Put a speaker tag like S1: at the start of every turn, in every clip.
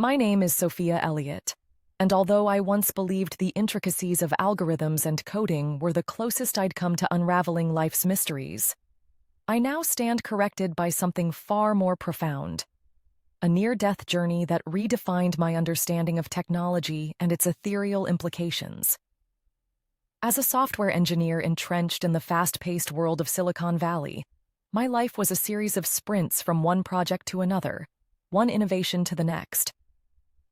S1: My name is Sophia Elliott, and although I once believed the intricacies of algorithms and coding were the closest I'd come to unraveling life's mysteries, I now stand corrected by something far more profound, a near-death journey that redefined my understanding of technology and its ethereal implications. As a software engineer entrenched in the fast-paced world of Silicon Valley, my life was a series of sprints from one project to another, one innovation to the next.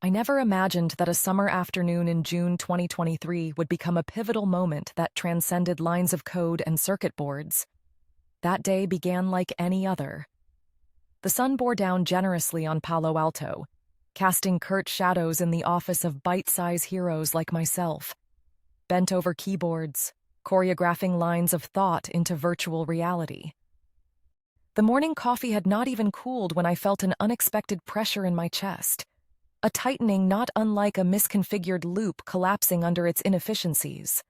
S1: I never imagined that a summer afternoon in June 2023 would become a pivotal moment that transcended lines of code and circuit boards. That day began like any other. The sun bore down generously on Palo Alto, casting curt shadows in the office of bite-sized heroes like myself, bent over keyboards, choreographing lines of thought into virtual reality. The morning coffee had not even cooled when I felt an unexpected pressure in my chest, a tightening not unlike a misconfigured loop collapsing under its inefficiencies.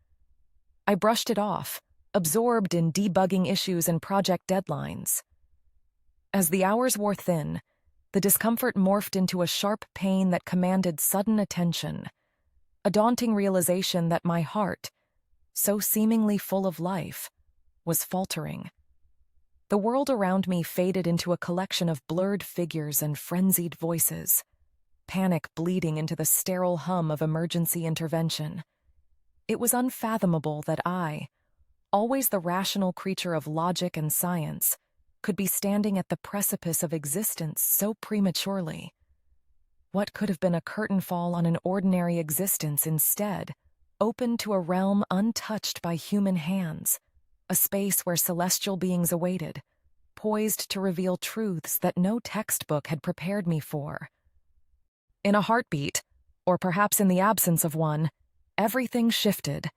S1: I brushed it off, absorbed in debugging issues and project deadlines. As the hours wore thin, the discomfort morphed into a sharp pain that commanded sudden attention, a daunting realization that my heart, so seemingly full of life, was faltering. The world around me faded into a collection of blurred figures and frenzied voices, panic bleeding into the sterile hum of emergency intervention. It was unfathomable that I, always the rational creature of logic and science, could be standing at the precipice of existence so prematurely. What could have been a curtain fall on an ordinary existence instead opened to a realm untouched by human hands, a space where celestial beings awaited, poised to reveal truths that no textbook had prepared me for. In a heartbeat, or perhaps in the absence of one, everything shifted.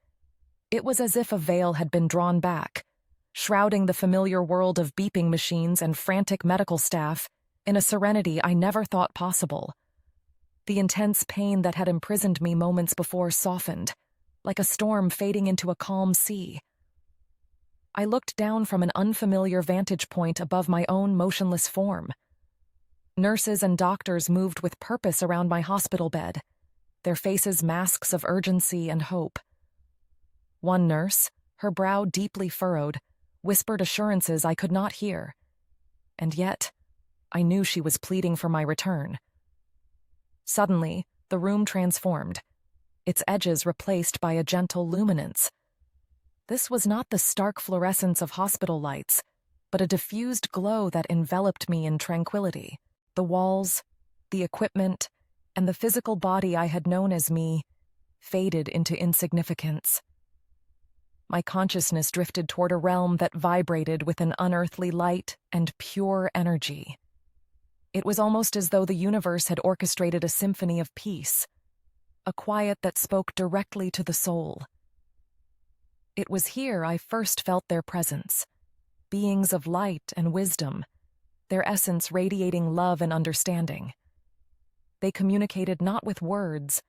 S1: It was as if a veil had been drawn back, shrouding the familiar world of beeping machines and frantic medical staff in a serenity I never thought possible. The intense pain that had imprisoned me moments before softened, like a storm fading into a calm sea. I looked down from an unfamiliar vantage point above my own motionless form. Nurses and doctors moved with purpose around my hospital bed, their faces masks of urgency and hope. One nurse, her brow deeply furrowed, whispered assurances I could not hear. And yet, I knew she was pleading for my return. Suddenly, the room transformed, its edges replaced by a gentle luminance. This was not the stark fluorescence of hospital lights, but a diffused glow that enveloped me in tranquility. The walls, the equipment, and the physical body I had known as me faded into insignificance. My consciousness drifted toward a realm that vibrated with an unearthly light and pure energy. It was almost as though the universe had orchestrated a symphony of peace, a quiet that spoke directly to the soul. It was here I first felt their presence, beings of light and wisdom, their essence radiating love and understanding. They communicated not with words,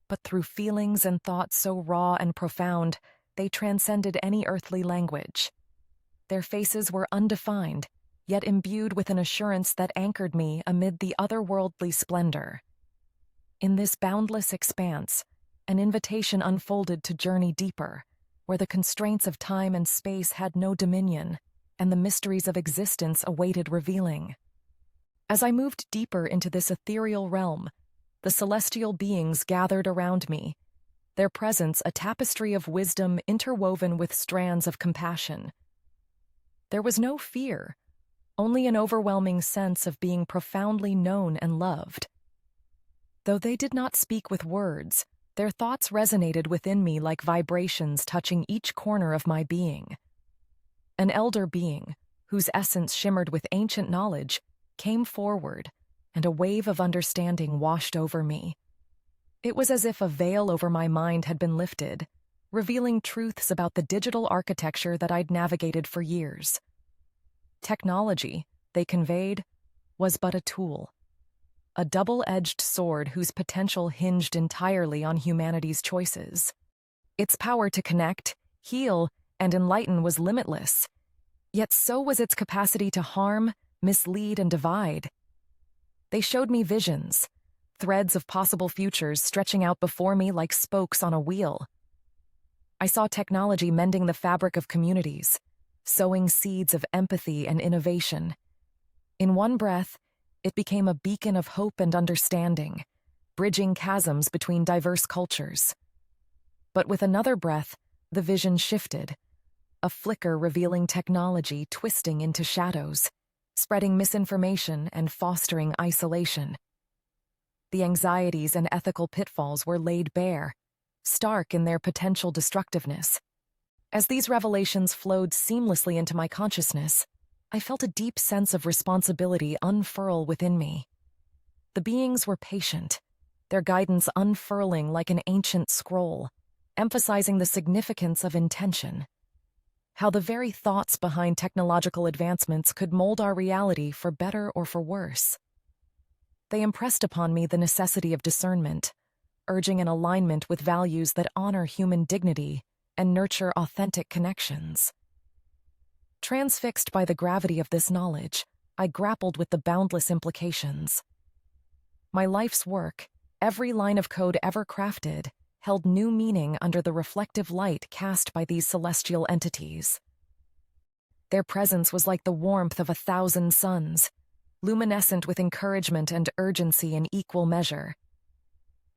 S1: but through feelings and thoughts so raw and profound they transcended any earthly language. Their faces were undefined, yet imbued with an assurance that anchored me amid the otherworldly splendor. In this boundless expanse, an invitation unfolded to journey deeper, where the constraints of time and space had no dominion, and the mysteries of existence awaited revealing. As I moved deeper into this ethereal realm, the celestial beings gathered around me, their presence a tapestry of wisdom interwoven with strands of compassion. There was no fear, only an overwhelming sense of being profoundly known and loved. Though they did not speak with words, their thoughts resonated within me like vibrations touching each corner of my being. An elder being, whose essence shimmered with ancient knowledge, came forward, and a wave of understanding washed over me. It was as if a veil over my mind had been lifted, revealing truths about the digital architecture that I'd navigated for years. Technology, they conveyed, was but a tool, a double-edged sword whose potential hinged entirely on humanity's choices. Its power to connect, heal, and enlighten was limitless, yet so was its capacity to harm, mislead, and divide. They showed me visions, threads of possible futures stretching out before me like spokes on a wheel. I saw technology mending the fabric of communities, sowing seeds of empathy and innovation. In one breath, it became a beacon of hope and understanding, bridging chasms between diverse cultures. But with another breath, the vision shifted, a flicker revealing technology twisting into shadows, spreading misinformation and fostering isolation. The anxieties and ethical pitfalls were laid bare, stark in their potential destructiveness. As these revelations flowed seamlessly into my consciousness, I felt a deep sense of responsibility unfurl within me. The beings were patient, their guidance unfurling like an ancient scroll, emphasizing the significance of intention. How the very thoughts behind technological advancements could mold our reality for better or for worse. They impressed upon me the necessity of discernment, urging an alignment with values that honor human dignity and nurture authentic connections. Transfixed by the gravity of this knowledge, I grappled with the boundless implications. My life's work, every line of code ever crafted, held new meaning under the reflective light cast by these celestial entities. Their presence was like the warmth of 1,000 suns, luminescent with encouragement and urgency in equal measure.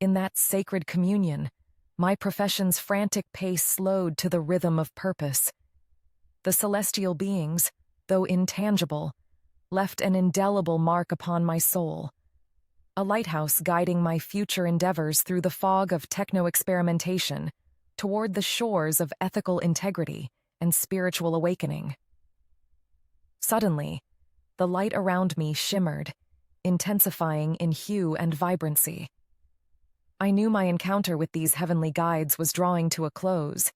S1: In that sacred communion, my profession's frantic pace slowed to the rhythm of purpose. The celestial beings, though intangible, left an indelible mark upon my soul, a lighthouse guiding my future endeavors through the fog of techno-experimentation toward the shores of ethical integrity and spiritual awakening. Suddenly, the light around me shimmered, intensifying in hue and vibrancy. I knew my encounter with these heavenly guides was drawing to a close,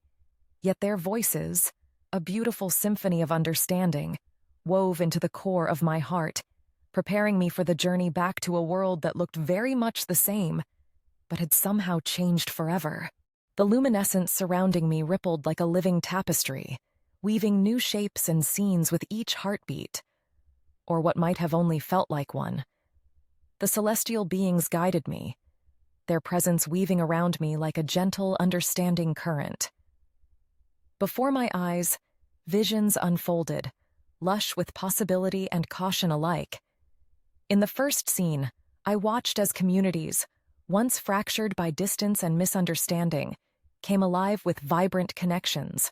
S1: yet their voices, a beautiful symphony of understanding, wove into the core of my heart, preparing me for the journey back to a world that looked very much the same, but had somehow changed forever. The luminescence surrounding me rippled like a living tapestry, weaving new shapes and scenes with each heartbeat, or what might have only felt like one. The celestial beings guided me, their presence weaving around me like a gentle, understanding current. Before my eyes, visions unfolded, lush with possibility and caution alike. In the first scene, I watched as communities, once fractured by distance and misunderstanding, came alive with vibrant connections.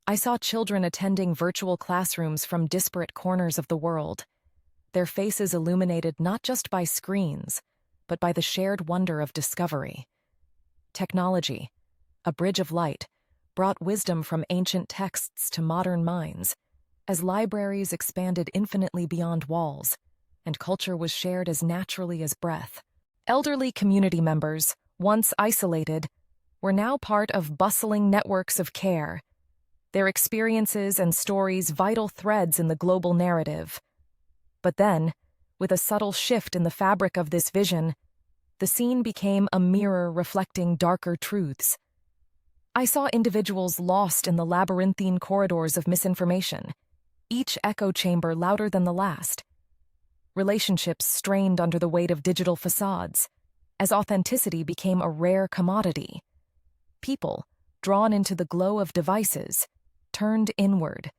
S1: I saw children attending virtual classrooms from disparate corners of the world, their faces illuminated not just by screens, but by the shared wonder of discovery. Technology, a bridge of light, brought wisdom from ancient texts to modern minds, as libraries expanded infinitely beyond walls, and culture was shared as naturally as breath. Elderly community members, once isolated, were now part of bustling networks of care, their experiences and stories vital threads in the global narrative. But then, with a subtle shift in the fabric of this vision, the scene became a mirror reflecting darker truths. I saw individuals lost in the labyrinthine corridors of misinformation, each echo chamber louder than the last. Relationships strained under the weight of digital facades, as authenticity became a rare commodity. People, drawn into the glow of devices, turned inward,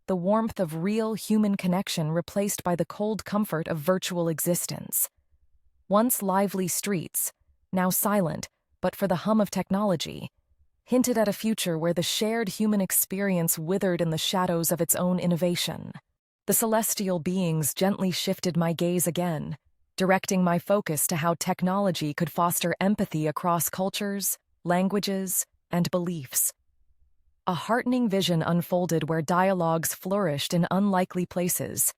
S1: the warmth of real human connection replaced by the cold comfort of virtual existence. Once lively streets, now silent, but for the hum of technology, hinted at a future where the shared human experience withered in the shadows of its own innovation. The celestial beings gently shifted my gaze again, directing my focus to how technology could foster empathy across cultures, languages, and beliefs. A heartening vision unfolded where dialogues flourished in unlikely places,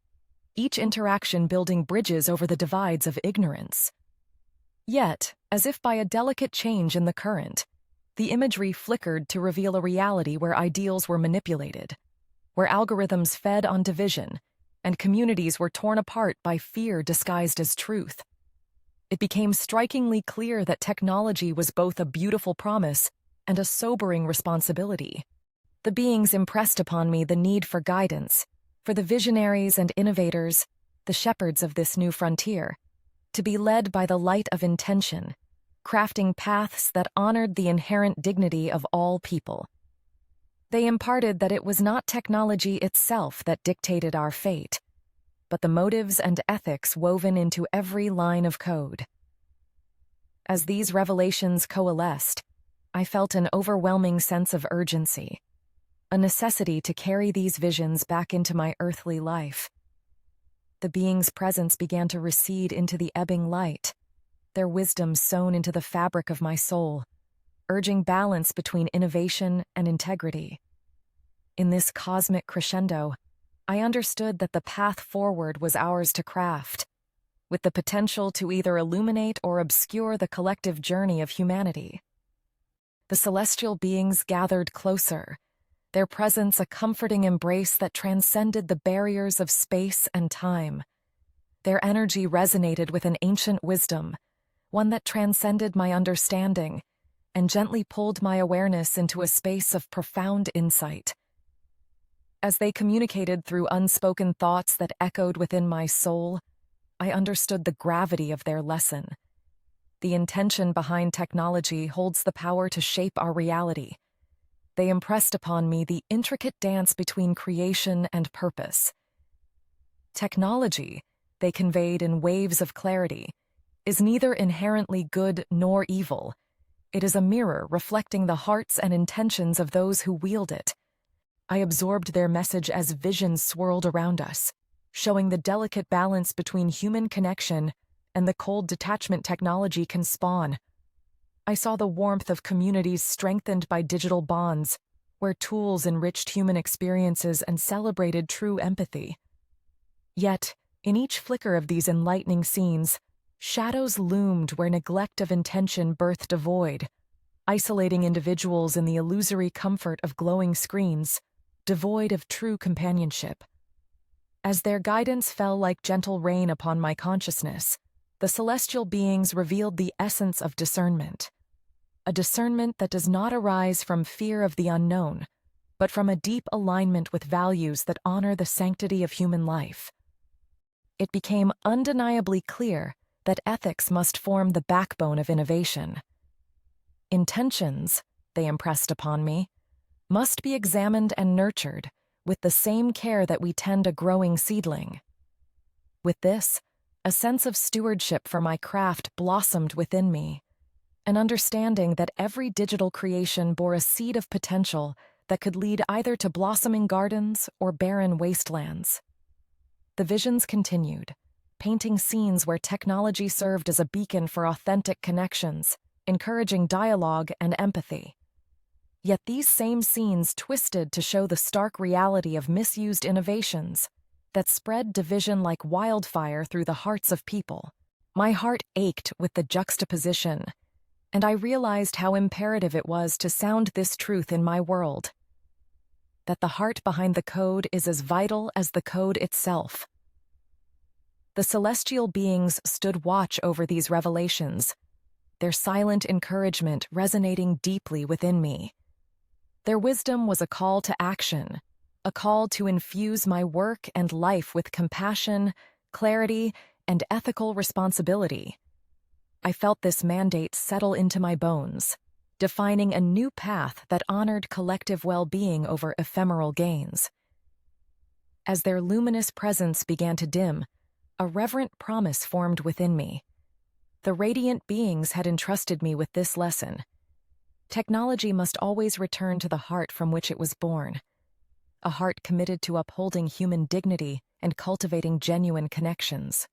S1: each interaction building bridges over the divides of ignorance. Yet, as if by a delicate change in the current, the imagery flickered to reveal a reality where ideals were manipulated, where algorithms fed on division, and communities were torn apart by fear disguised as truth. It became strikingly clear that technology was both a beautiful promise and a sobering responsibility. The beings impressed upon me the need for guidance, for the visionaries and innovators, the shepherds of this new frontier, to be led by the light of intention, crafting paths that honored the inherent dignity of all people. They imparted that it was not technology itself that dictated our fate, but the motives and ethics woven into every line of code. As these revelations coalesced, I felt an overwhelming sense of urgency, a necessity to carry these visions back into my earthly life. The being's presence began to recede into the ebbing light, their wisdom sewn into the fabric of my soul, urging balance between innovation and integrity. In this cosmic crescendo, I understood that the path forward was ours to craft, with the potential to either illuminate or obscure the collective journey of humanity. The celestial beings gathered closer, their presence a comforting embrace that transcended the barriers of space and time. Their energy resonated with an ancient wisdom, one that transcended my understanding and gently pulled my awareness into a space of profound insight. As they communicated through unspoken thoughts that echoed within my soul, I understood the gravity of their lesson. The intention behind technology holds the power to shape our reality. They impressed upon me the intricate dance between creation and purpose. Technology, they conveyed in waves of clarity, is neither inherently good nor evil. It is a mirror reflecting the hearts and intentions of those who wield it. I absorbed their message as visions swirled around us, showing the delicate balance between human connection and the cold detachment technology can spawn. I saw the warmth of communities strengthened by digital bonds, where tools enriched human experiences and celebrated true empathy. Yet, in each flicker of these enlightening scenes, shadows loomed where neglect of intention birthed a void, isolating individuals in the illusory comfort of glowing screens, devoid of true companionship. As their guidance fell like gentle rain upon my consciousness, the celestial beings revealed the essence of discernment, a discernment that does not arise from fear of the unknown, but from a deep alignment with values that honor the sanctity of human life. It became undeniably clear that ethics must form the backbone of innovation. Intentions, they impressed upon me, must be examined and nurtured with the same care that we tend a growing seedling. With this, a sense of stewardship for my craft blossomed within me, an understanding that every digital creation bore a seed of potential that could lead either to blossoming gardens or barren wastelands. The visions continued, painting scenes where technology served as a beacon for authentic connections, encouraging dialogue and empathy. Yet these same scenes twisted to show the stark reality of misused innovations that spread division like wildfire through the hearts of people. My heart ached with the juxtaposition, and I realized how imperative it was to sound this truth in my world: that the heart behind the code is as vital as the code itself. The celestial beings stood watch over these revelations, their silent encouragement resonating deeply within me. Their wisdom was a call to action, a call to infuse my work and life with compassion, clarity, and ethical responsibility. I felt this mandate settle into my bones, defining a new path that honored collective well-being over ephemeral gains. As their luminous presence began to dim, a reverent promise formed within me. The radiant beings had entrusted me with this lesson. Technology must always return to the heart from which it was born, a heart committed to upholding human dignity and cultivating genuine connections.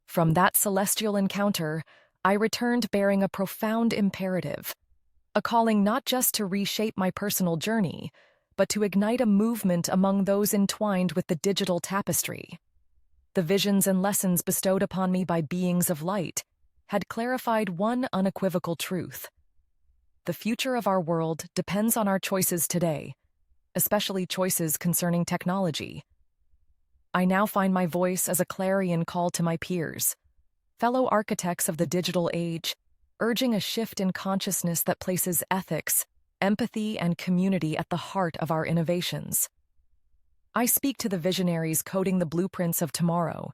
S1: From that celestial encounter, I returned bearing a profound imperative, a calling not just to reshape my personal journey, but to ignite a movement among those entwined with the digital tapestry. The visions and lessons bestowed upon me by beings of light had clarified one unequivocal truth: the future of our world depends on our choices today, especially choices concerning technology. I now find my voice as a clarion call to my peers, fellow architects of the digital age, urging a shift in consciousness that places ethics, empathy, and community at the heart of our innovations. I speak to the visionaries coding the blueprints of tomorrow,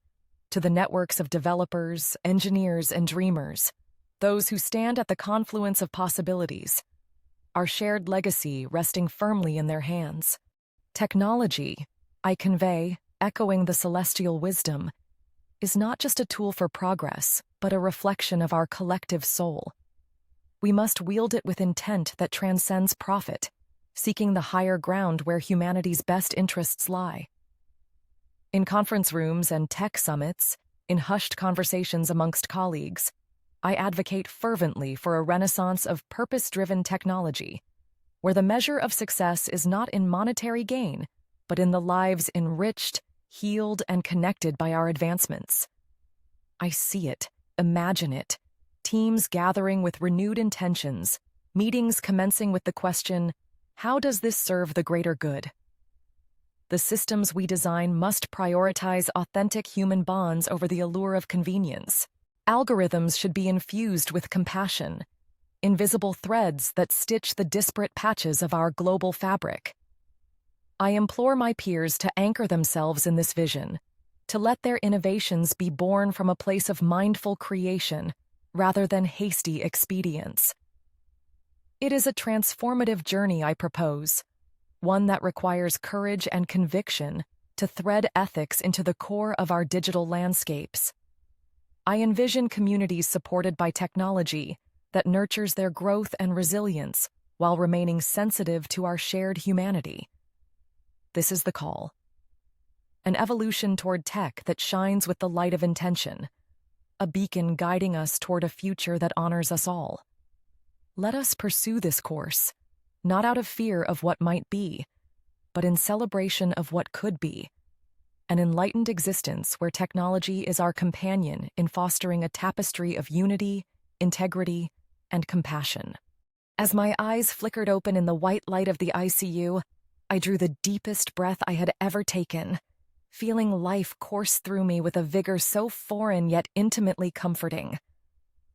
S1: to the networks of developers, engineers, and dreamers, those who stand at the confluence of possibilities, our shared legacy resting firmly in their hands. Technology, I convey, echoing the celestial wisdom, is not just a tool for progress, but a reflection of our collective soul. We must wield it with intent that transcends profit, seeking the higher ground where humanity's best interests lie. In conference rooms and tech summits, in hushed conversations amongst colleagues, I advocate fervently for a renaissance of purpose-driven technology, where the measure of success is not in monetary gain, but in the lives enriched, healed, and connected by our advancements. I see it, imagine it, teams gathering with renewed intentions, meetings commencing with the question, how does this serve the greater good? The systems we design must prioritize authentic human bonds over the allure of convenience. Algorithms should be infused with compassion, invisible threads that stitch the disparate patches of our global fabric. I implore my peers to anchor themselves in this vision, to let their innovations be born from a place of mindful creation rather than hasty expedience. It is a transformative journey I propose, one that requires courage and conviction to thread ethics into the core of our digital landscapes. I envision communities supported by technology that nurtures their growth and resilience while remaining sensitive to our shared humanity. This is the call. An evolution toward tech that shines with the light of intention, a beacon guiding us toward a future that honors us all. Let us pursue this course, not out of fear of what might be, but in celebration of what could be, an enlightened existence where technology is our companion in fostering a tapestry of unity, integrity, and compassion. As my eyes flickered open in the white light of the ICU, I drew the deepest breath I had ever taken, feeling life course through me with a vigor so foreign yet intimately comforting.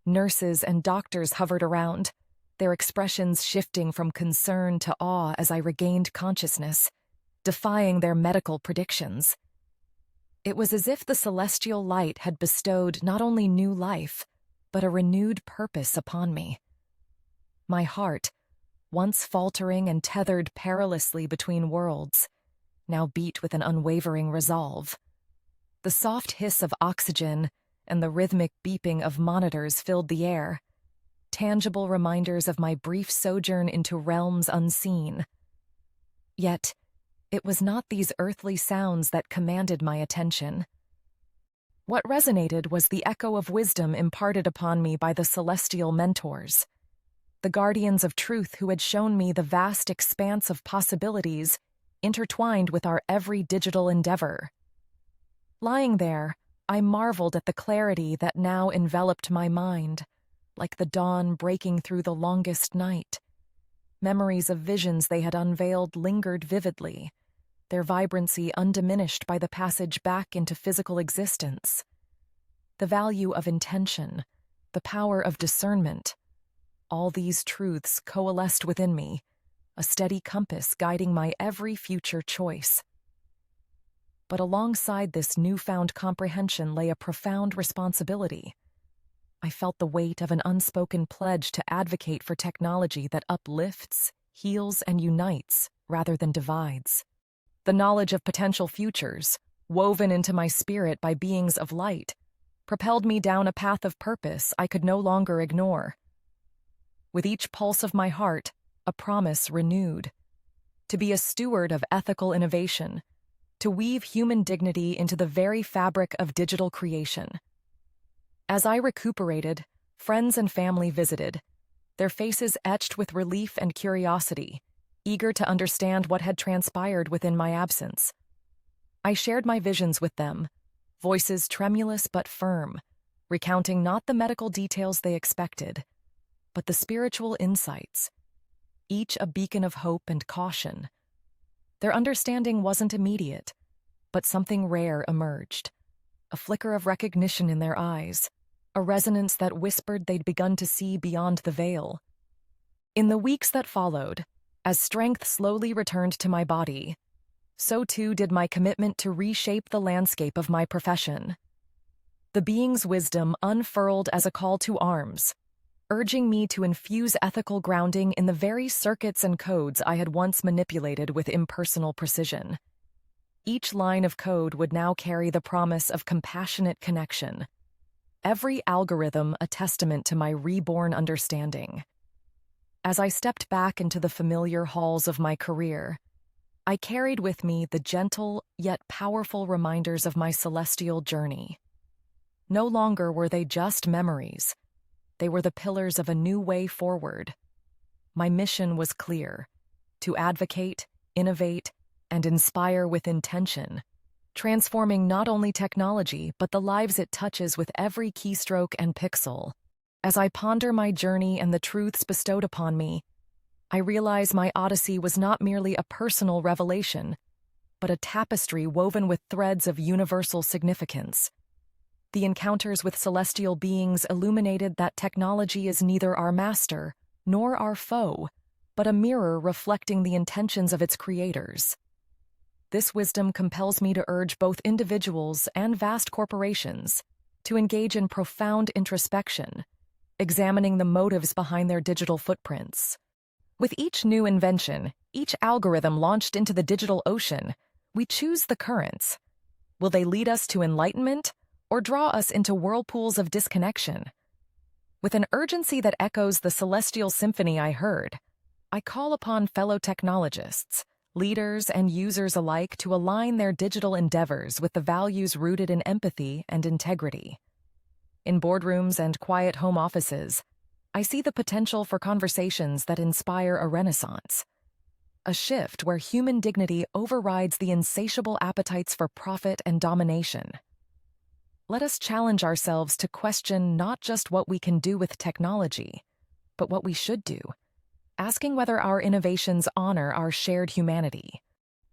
S1: Nurses and doctors hovered around, their expressions shifting from concern to awe as I regained consciousness, defying their medical predictions. It was as if the celestial light had bestowed not only new life, but a renewed purpose upon me. My heart, once faltering and tethered perilously between worlds, now beat with an unwavering resolve. The soft hiss of oxygen and the rhythmic beeping of monitors filled the air, tangible reminders of my brief sojourn into realms unseen. Yet, it was not these earthly sounds that commanded my attention. What resonated was the echo of wisdom imparted upon me by the celestial mentors, the guardians of truth who had shown me the vast expanse of possibilities intertwined with our every digital endeavor. Lying there, I marveled at the clarity that now enveloped my mind, like the dawn breaking through the longest night. Memories of visions they had unveiled lingered vividly, their vibrancy undiminished by the passage back into physical existence. The value of intention, the power of discernment, all these truths coalesced within me, a steady compass guiding my every future choice. But alongside this newfound comprehension lay a profound responsibility. I felt the weight of an unspoken pledge to advocate for technology that uplifts, heals, and unites rather than divides. The knowledge of potential futures, woven into my spirit by beings of light, propelled me down a path of purpose I could no longer ignore. With each pulse of my heart, a promise renewed: to be a steward of ethical innovation, to weave human dignity into the very fabric of digital creation. As I recuperated, friends and family visited, their faces etched with relief and curiosity, eager to understand what had transpired within my absence. I shared my visions with them, voices tremulous but firm, recounting not the medical details they expected, but the spiritual insights, each a beacon of hope and caution. Their understanding wasn't immediate, but something rare emerged, a flicker of recognition in their eyes, a resonance that whispered they'd begun to see beyond the veil. In the weeks that followed, as strength slowly returned to my body, so too did my commitment to reshape the landscape of my profession. the being's wisdom unfurled as a call to arms, urging me to infuse ethical grounding in the very circuits and codes I had once manipulated with impersonal precision. Each line of code would now carry the promise of compassionate connection, every algorithm a testament to my reborn understanding. As I stepped back into the familiar halls of my career, I carried with me the gentle yet powerful reminders of my celestial journey. No longer were they just memories. They were the pillars of a new way forward. My mission was clear: to advocate, innovate, and inspire with intention, transforming not only technology but the lives it touches with every keystroke and pixel. As I ponder my journey and the truths bestowed upon me, I realize my odyssey was not merely a personal revelation, but a tapestry woven with threads of universal significance. The encounters with celestial beings illuminated that technology is neither our master nor our foe, but a mirror reflecting the intentions of its creators. This wisdom compels me to urge both individuals and vast corporations to engage in profound introspection, examining the motives behind their digital footprints. With each new invention, each algorithm launched into the digital ocean, we choose the currents. Will they lead us to enlightenment or draw us into whirlpools of disconnection? With an urgency that echoes the celestial symphony I heard, I call upon fellow technologists, leaders, and users alike to align their digital endeavors with the values rooted in empathy and integrity. In boardrooms and quiet home offices, I see the potential for conversations that inspire a renaissance, a shift where human dignity overrides the insatiable appetites for profit and domination. Let us challenge ourselves to question not just what we can do with technology, but what we should do, asking whether our innovations honor our shared humanity.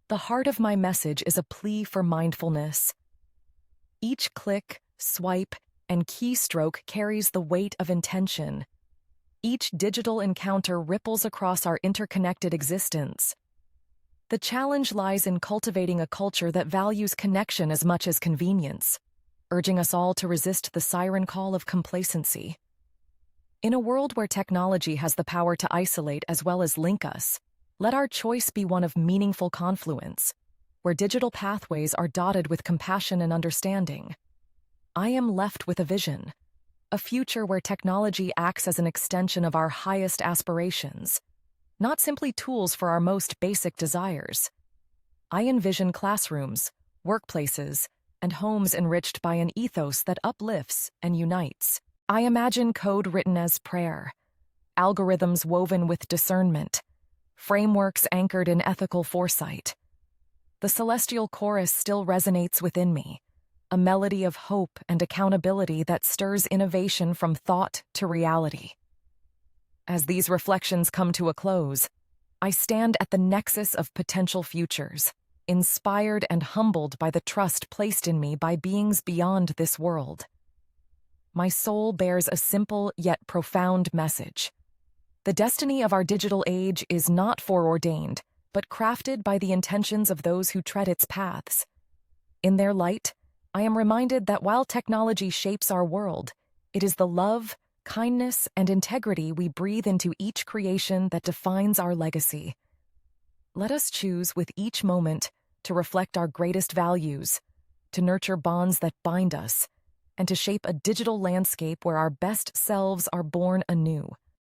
S1: The heart of my message is a plea for mindfulness. Each click, swipe, and keystroke carries the weight of intention. Each digital encounter ripples across our interconnected existence. The challenge lies in cultivating a culture that values connection as much as convenience, urging us all to resist the siren call of complacency. In a world where technology has the power to isolate as well as link us, let our choice be one of meaningful confluence, where digital pathways are dotted with compassion and understanding. I am left with a vision, a future where technology acts as an extension of our highest aspirations, not simply tools for our most basic desires. I envision classrooms, workplaces, and homes enriched by an ethos that uplifts and unites. I imagine code written as prayer, algorithms woven with discernment, frameworks anchored in ethical foresight. The celestial chorus still resonates within me, a melody of hope and accountability that stirs innovation from thought to reality. As these reflections come to a close, I stand at the nexus of potential futures, inspired and humbled by the trust placed in me by beings beyond this world. My soul bears a simple yet profound message. The destiny of our digital age is not foreordained, but crafted by the intentions of those who tread its paths. In their light, I am reminded that while technology shapes our world, it is the love, kindness, and integrity we breathe into each creation that defines our legacy. Let us choose with each moment to reflect our greatest values, to nurture bonds that bind us, and to shape a digital landscape where our best selves are born anew.